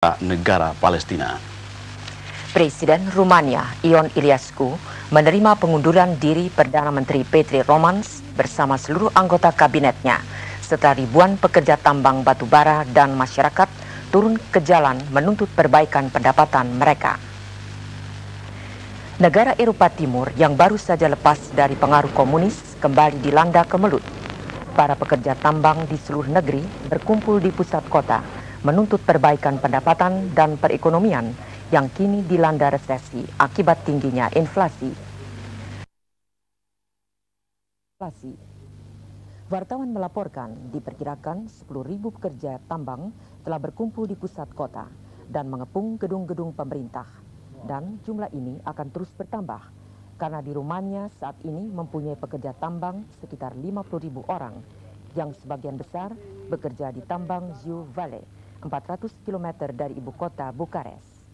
negara Palestina. Presiden Rumania Ion Iliescu menerima pengunduran diri Perdana Menteri Petri Romans bersama seluruh anggota kabinetnya setelah ribuan pekerja tambang batu bara dan masyarakat turun ke jalan menuntut perbaikan pendapatan mereka. Negara Eropa Timur yang baru saja lepas dari pengaruh komunis kembali dilanda kemelut. Para pekerja tambang di seluruh negeri berkumpul di pusat kota menuntut perbaikan pendapatan dan perekonomian yang kini dilanda resesi akibat tingginya inflasi. Wartawan melaporkan diperkirakan 10.000 pekerja tambang telah berkumpul di pusat kota dan mengepung gedung-gedung pemerintah. Dan jumlah ini akan terus bertambah karena di Rumania saat ini mempunyai pekerja tambang sekitar 50.000 orang yang sebagian besar bekerja di tambang Ziu Vale, 400 km dari ibu kota Bukares.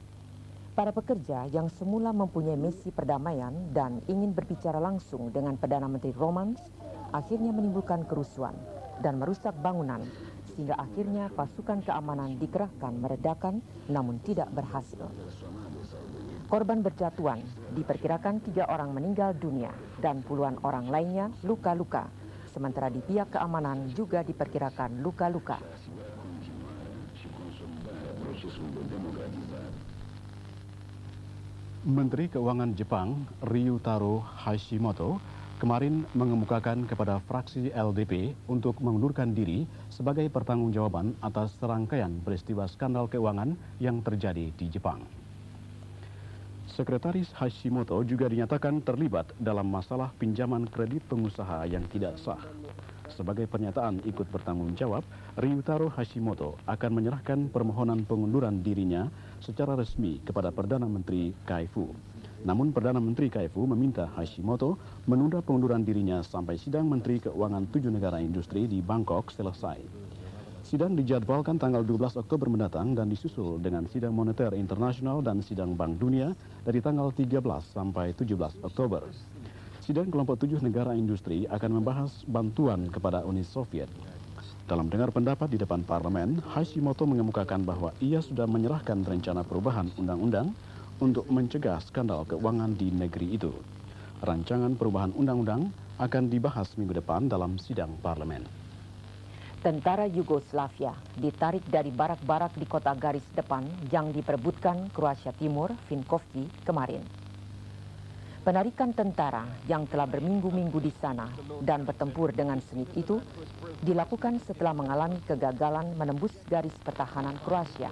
Para pekerja yang semula mempunyai misi perdamaian dan ingin berbicara langsung dengan Perdana Menteri Romans akhirnya menimbulkan kerusuhan dan merusak bangunan sehingga akhirnya pasukan keamanan dikerahkan meredakan namun tidak berhasil. Korban berjatuhan diperkirakan 3 orang meninggal dunia dan puluhan orang lainnya luka-luka, sementara di pihak keamanan juga diperkirakan luka-luka. Menteri Keuangan Jepang, Ryutaro Hashimoto, kemarin mengemukakan kepada fraksi LDP untuk mengundurkan diri sebagai pertanggungjawaban atas serangkaian peristiwa skandal keuangan yang terjadi di Jepang. Sekretaris Hashimoto juga dinyatakan terlibat dalam masalah pinjaman kredit pengusaha yang tidak sah. Sebagai pernyataan ikut bertanggung jawab, Ryutaro Hashimoto akan menyerahkan permohonan pengunduran dirinya secara resmi kepada Perdana Menteri Kaifu. Namun Perdana Menteri Kaifu meminta Hashimoto menunda pengunduran dirinya sampai sidang Menteri Keuangan 7 negara industri di Bangkok selesai. Sidang dijadwalkan tanggal 12 Oktober mendatang dan disusul dengan sidang moneter internasional dan sidang Bank Dunia dari tanggal 13 sampai 17 Oktober. Sidang kelompok 7 negara industri akan membahas bantuan kepada Uni Soviet. Dalam dengar pendapat di depan parlemen, Hashimoto mengemukakan bahwa ia sudah menyerahkan rencana perubahan undang-undang untuk mencegah skandal keuangan di negeri itu. Rancangan perubahan undang-undang akan dibahas minggu depan dalam sidang parlemen. Tentara Yugoslavia ditarik dari barak-barak di kota garis depan yang diperebutkan Kroasia Timur, Vinkovci, kemarin. Penarikan tentara yang telah berminggu-minggu di sana dan bertempur dengan sengit itu dilakukan setelah mengalami kegagalan menembus garis pertahanan Kroasia.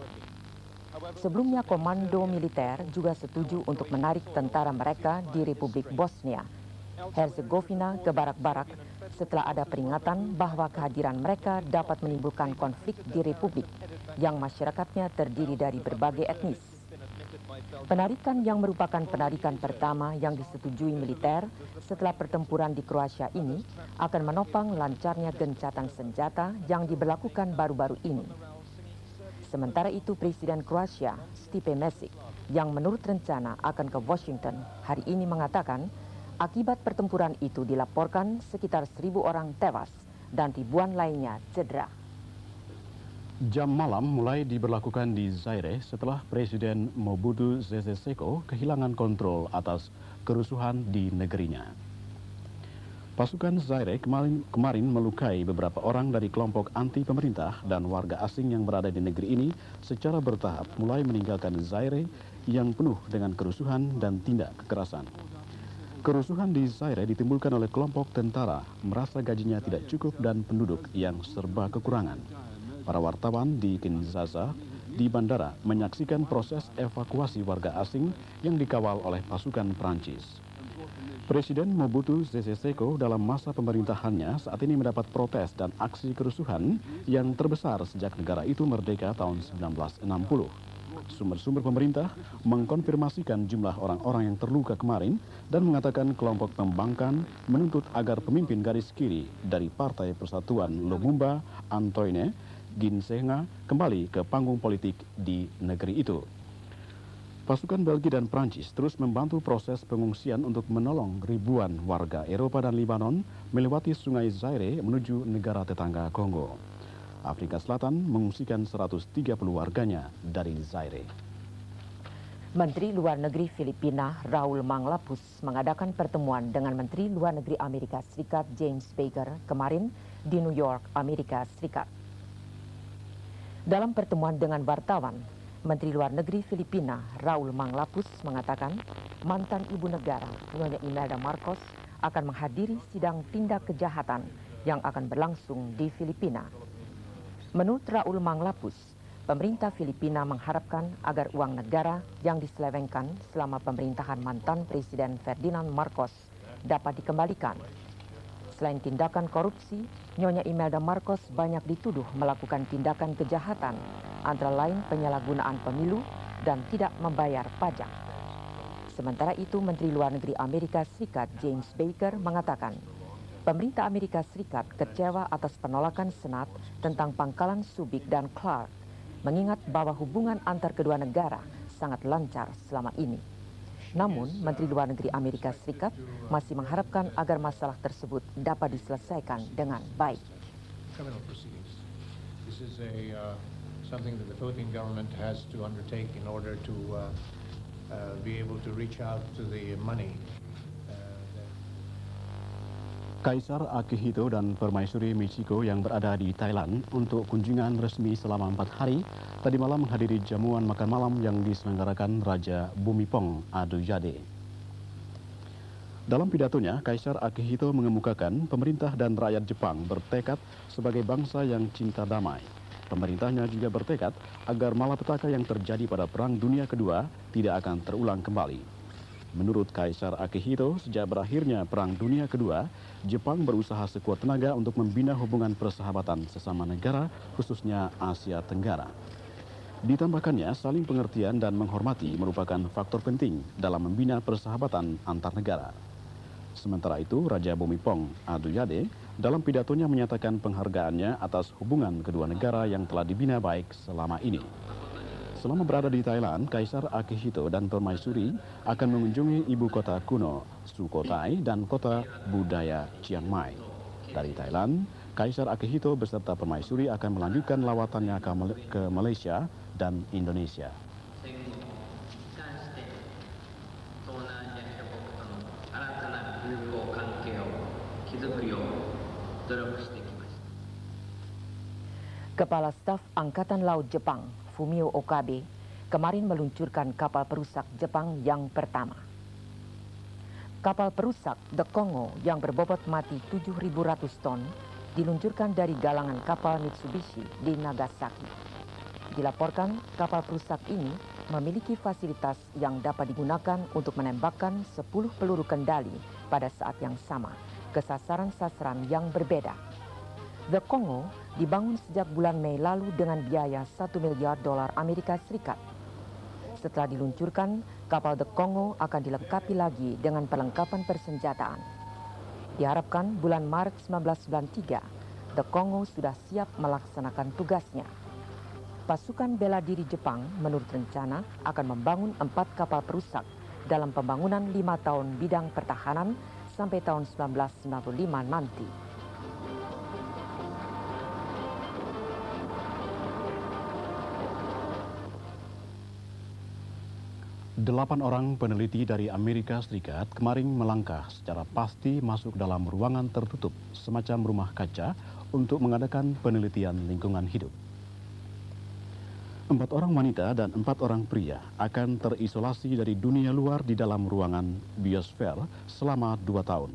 Sebelumnya komando militer juga setuju untuk menarik tentara mereka di Republik Bosnia Herzegovina ke barak-barak setelah ada peringatan bahwa kehadiran mereka dapat menimbulkan konflik di Republik yang masyarakatnya terdiri dari berbagai etnis. Penarikan yang merupakan penarikan pertama yang disetujui militer setelah pertempuran di Kroasia ini akan menopang lancarnya gencatan senjata yang diberlakukan baru-baru ini. Sementara itu Presiden Kroasia, Stipe Mesic, yang menurut rencana akan ke Washington hari ini mengatakan akibat pertempuran itu dilaporkan sekitar 1.000 orang tewas dan ribuan lainnya cedera. Jam malam mulai diberlakukan di Zaire setelah Presiden Mobutu Sese Seko kehilangan kontrol atas kerusuhan di negerinya. Pasukan Zaire kemarin melukai beberapa orang dari kelompok anti pemerintah dan warga asing yang berada di negeri ini secara bertahap mulai meninggalkan Zaire yang penuh dengan kerusuhan dan tindak kekerasan. Kerusuhan di Zaire ditimbulkan oleh kelompok tentara merasa gajinya tidak cukup dan penduduk yang serba kekurangan. Para wartawan di Kinshasa di bandara menyaksikan proses evakuasi warga asing yang dikawal oleh pasukan Prancis. Presiden Mobutu Sese Seko dalam masa pemerintahannya saat ini mendapat protes dan aksi kerusuhan yang terbesar sejak negara itu merdeka tahun 1960. Sumber-sumber pemerintah mengkonfirmasikan jumlah orang-orang yang terluka kemarin dan mengatakan kelompok pembangkang menuntut agar pemimpin garis kiri dari Partai Persatuan Lumumba, Antoine Ginsenga, kembali ke panggung politik di negeri itu. Pasukan Belgia dan Prancis terus membantu proses pengungsian untuk menolong ribuan warga Eropa dan Libanon melewati sungai Zaire menuju negara tetangga Kongo. Afrika Selatan mengungsikan 130 warganya dari Zaire. Menteri Luar Negeri Filipina Raul Manglapus mengadakan pertemuan dengan Menteri Luar Negeri Amerika Serikat James Baker kemarin di New York, Amerika Serikat. Dalam pertemuan dengan wartawan, Menteri Luar Negeri Filipina Raul Manglapus mengatakan mantan ibu negara Nyonya Imelda Marcos akan menghadiri sidang tindak kejahatan yang akan berlangsung di Filipina. Menurut Raul Manglapus, pemerintah Filipina mengharapkan agar uang negara yang diselewengkan selama pemerintahan mantan Presiden Ferdinand Marcos dapat dikembalikan. Selain tindakan korupsi, Nyonya Imelda Marcos banyak dituduh melakukan tindakan kejahatan, antara lain penyalahgunaan pemilu dan tidak membayar pajak. Sementara itu, Menteri Luar Negeri Amerika Serikat James Baker mengatakan, pemerintah Amerika Serikat kecewa atas penolakan Senat tentang pangkalan Subic dan Clark, mengingat bahwa hubungan antar kedua negara sangat lancar selama ini. Namun, Menteri Luar Negeri Amerika Serikat masih mengharapkan agar masalah tersebut dapat diselesaikan dengan baik. This is something that the Philippine government has to undertake in order to be able to reach out to the money. Kaisar Akihito dan Permaisuri Michiko yang berada di Thailand untuk kunjungan resmi selama 4 hari tadi malam menghadiri jamuan makan malam yang diselenggarakan Raja Bumipong Aduyade. Dalam pidatonya, Kaisar Akihito mengemukakan pemerintah dan rakyat Jepang bertekad sebagai bangsa yang cinta damai. Pemerintahnya juga bertekad agar malapetaka yang terjadi pada Perang Dunia Kedua tidak akan terulang kembali. Menurut Kaisar Akihito, sejak berakhirnya Perang Dunia Kedua, Jepang berusaha sekuat tenaga untuk membina hubungan persahabatan sesama negara, khususnya Asia Tenggara. Ditambahkannya, saling pengertian dan menghormati merupakan faktor penting dalam membina persahabatan antar negara. Sementara itu, Raja Bumipong Aduyade dalam pidatonya menyatakan penghargaannya atas hubungan kedua negara yang telah dibina baik selama ini. Selama berada di Thailand, Kaisar Akihito dan Permaisuri akan mengunjungi ibu kota kuno, Sukhothai, dan kota budaya Chiang Mai. Dari Thailand, Kaisar Akihito beserta Permaisuri akan melanjutkan lawatannya ke Malaysia dan Indonesia. Kepala Staf Angkatan Laut Jepang, Fumio Okabe, kemarin meluncurkan kapal perusak Jepang yang pertama. Kapal perusak The Kongo yang berbobot mati 7.100 ton diluncurkan dari galangan kapal Mitsubishi di Nagasaki. Dilaporkan kapal perusak ini memiliki fasilitas yang dapat digunakan untuk menembakkan 10 peluru kendali pada saat yang sama ke sasaran-sasaran yang berbeda. The Kongo dibangun sejak bulan Mei lalu dengan biaya $1 miliar Amerika Serikat. Setelah diluncurkan, kapal The Kongo akan dilengkapi lagi dengan perlengkapan persenjataan. Diharapkan bulan Maret 1993, The Kongo sudah siap melaksanakan tugasnya. Pasukan bela diri Jepang menurut rencana akan membangun 4 kapal perusak dalam pembangunan 5 tahun bidang pertahanan sampai tahun 1995 nanti. 8 orang peneliti dari Amerika Serikat kemarin melangkah secara pasti masuk dalam ruangan tertutup semacam rumah kaca untuk mengadakan penelitian lingkungan hidup. 4 orang wanita dan 4 orang pria akan terisolasi dari dunia luar di dalam ruangan biosfer selama 2 tahun.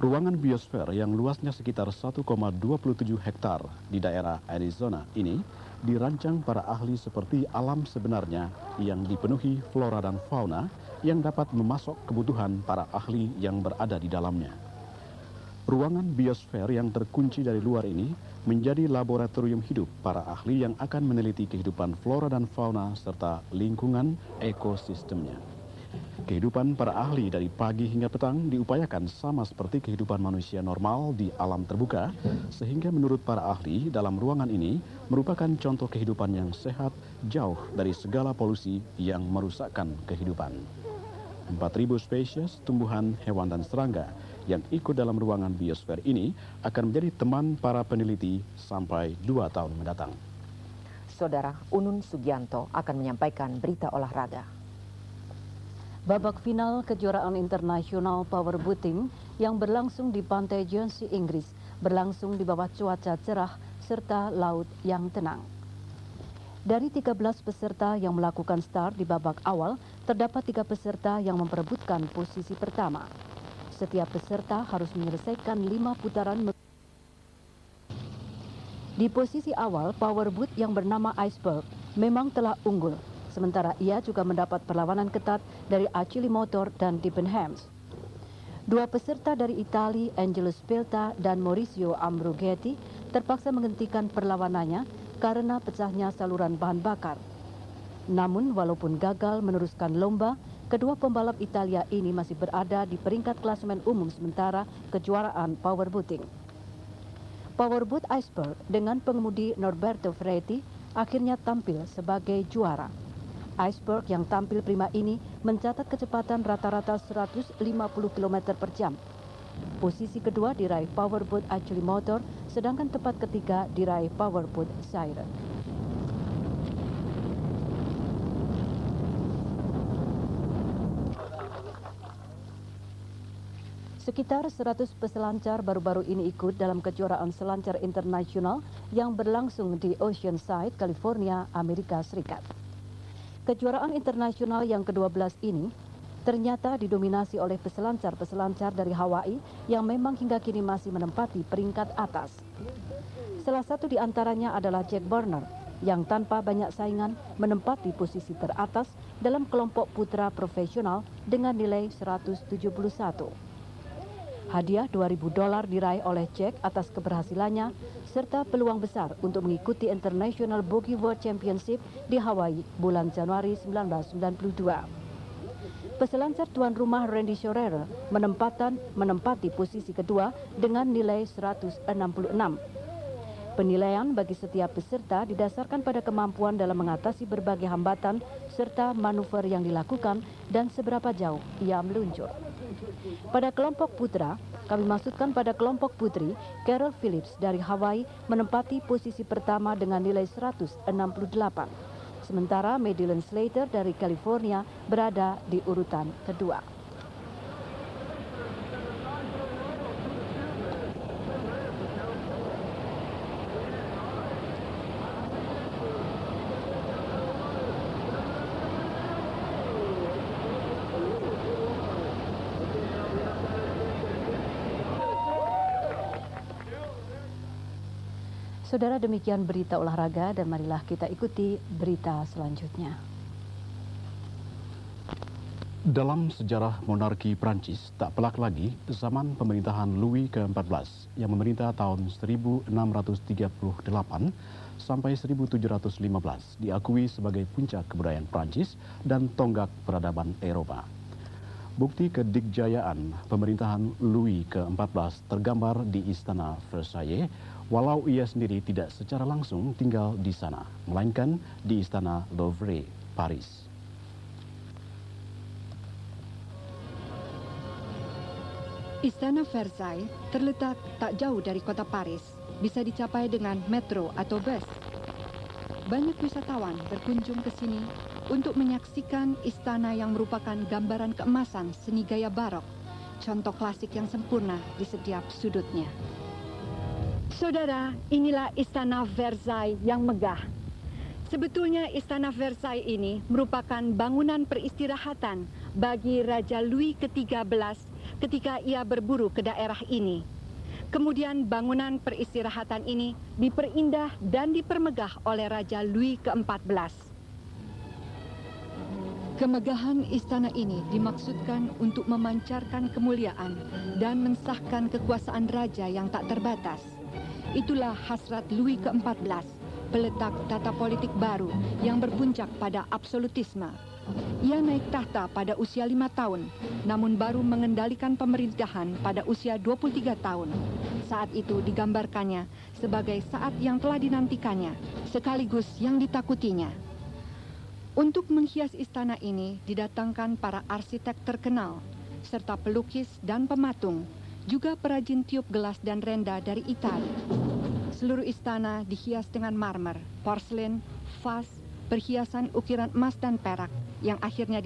Ruangan biosfer yang luasnya sekitar 1,27 hektar di daerah Arizona ini dirancang para ahli seperti alam sebenarnya yang dipenuhi flora dan fauna yang dapat memasok kebutuhan para ahli yang berada di dalamnya. Ruangan biosfer yang terkunci dari luar ini menjadi laboratorium hidup para ahli yang akan meneliti kehidupan flora dan fauna serta lingkungan ekosistemnya. Kehidupan para ahli dari pagi hingga petang diupayakan sama seperti kehidupan manusia normal di alam terbuka, sehingga menurut para ahli dalam ruangan ini merupakan contoh kehidupan yang sehat jauh dari segala polusi yang merusakkan kehidupan. 4.000 spesies tumbuhan, hewan dan serangga yang ikut dalam ruangan biosfer ini akan menjadi teman para peneliti sampai 2 tahun mendatang. Saudara Unun Sugianto akan menyampaikan berita olahraga. Babak final kejuaraan internasional powerboating yang berlangsung di pantai Guernsey, Inggris, berlangsung di bawah cuaca cerah serta laut yang tenang. Dari 13 peserta yang melakukan start di babak awal, terdapat 3 peserta yang memperebutkan posisi pertama. Setiap peserta harus menyelesaikan 5 putaran. Di posisi awal, powerboat yang bernama Iceberg memang telah unggul, sementara ia juga mendapat perlawanan ketat dari Achille Motor dan Debenhams. 2 peserta dari Italia, Angelo Spelta dan Maurizio Ambroghetti, terpaksa menghentikan perlawanannya karena pecahnya saluran bahan bakar. Namun walaupun gagal meneruskan lomba, kedua pembalap Italia ini masih berada di peringkat klasemen umum sementara kejuaraan powerboating. Powerboat Iceberg dengan pengemudi Norberto Ferretti akhirnya tampil sebagai juara. Iceberg yang tampil prima ini mencatat kecepatan rata-rata 150 km per jam. Posisi kedua diraih powerboat Achille Motor, sedangkan tempat ketiga diraih powerboat Zaire. Sekitar 100 peselancar baru-baru ini ikut dalam kejuaraan selancar internasional yang berlangsung di Oceanside, California, Amerika Serikat. Kejuaraan internasional yang ke-12 ini ternyata didominasi oleh peselancar-peselancar dari Hawaii yang memang hingga kini masih menempati peringkat atas. Salah satu di antaranya adalah Jack Burner yang tanpa banyak saingan menempati posisi teratas dalam kelompok putra profesional dengan nilai 171. Hadiah $2.000 diraih oleh Jack atas keberhasilannya serta peluang besar untuk mengikuti International Bogey World Championship di Hawaii bulan Januari 1992. Peselancar tuan rumah Randy Schroeder menempati posisi kedua dengan nilai 166. Penilaian bagi setiap peserta didasarkan pada kemampuan dalam mengatasi berbagai hambatan serta manuver yang dilakukan dan seberapa jauh ia meluncur. Pada kelompok putra, kami maksudkan pada kelompok putri, Carol Phillips dari Hawaii menempati posisi pertama dengan nilai 168. Sementara Madeline Slater dari California berada di urutan kedua. Saudara, demikian berita olahraga dan marilah kita ikuti berita selanjutnya. Dalam sejarah monarki Prancis, tak pelak lagi zaman pemerintahan Louis ke-14 yang memerintah tahun 1638 sampai 1715 diakui sebagai puncak kebudayaan Prancis dan tonggak peradaban Eropa. Bukti kedikjayaan pemerintahan Louis ke-14 tergambar di Istana Versailles, walau ia sendiri tidak secara langsung tinggal di sana, melainkan di Istana Louvre, Paris. Istana Versailles terletak tak jauh dari kota Paris, bisa dicapai dengan metro atau bus. Banyak wisatawan berkunjung ke sini untuk menyaksikan istana yang merupakan gambaran keemasan seni gaya barok, contoh klasik yang sempurna di setiap sudutnya. Saudara, inilah Istana Versailles yang megah. Sebetulnya Istana Versailles ini merupakan bangunan peristirahatan bagi Raja Louis ke-13 ketika ia berburu ke daerah ini. Kemudian bangunan peristirahatan ini diperindah dan dipermegah oleh Raja Louis ke-14. Kemegahan istana ini dimaksudkan untuk memancarkan kemuliaan dan mensahkan kekuasaan raja yang tak terbatas. Itulah hasrat Louis ke-14, peletak tata politik baru yang berpuncak pada absolutisme. Ia naik tahta pada usia 5 tahun, namun baru mengendalikan pemerintahan pada usia 23 tahun. Saat itu digambarkannya sebagai saat yang telah dinantikannya, sekaligus yang ditakutinya. Untuk menghias istana ini didatangkan para arsitek terkenal, serta pelukis dan pematung juga perajin tiup gelas dan renda dari Italia. Seluruh istana dihias dengan marmer, porselen, vas, perhiasan ukiran emas dan perak yang akhirnya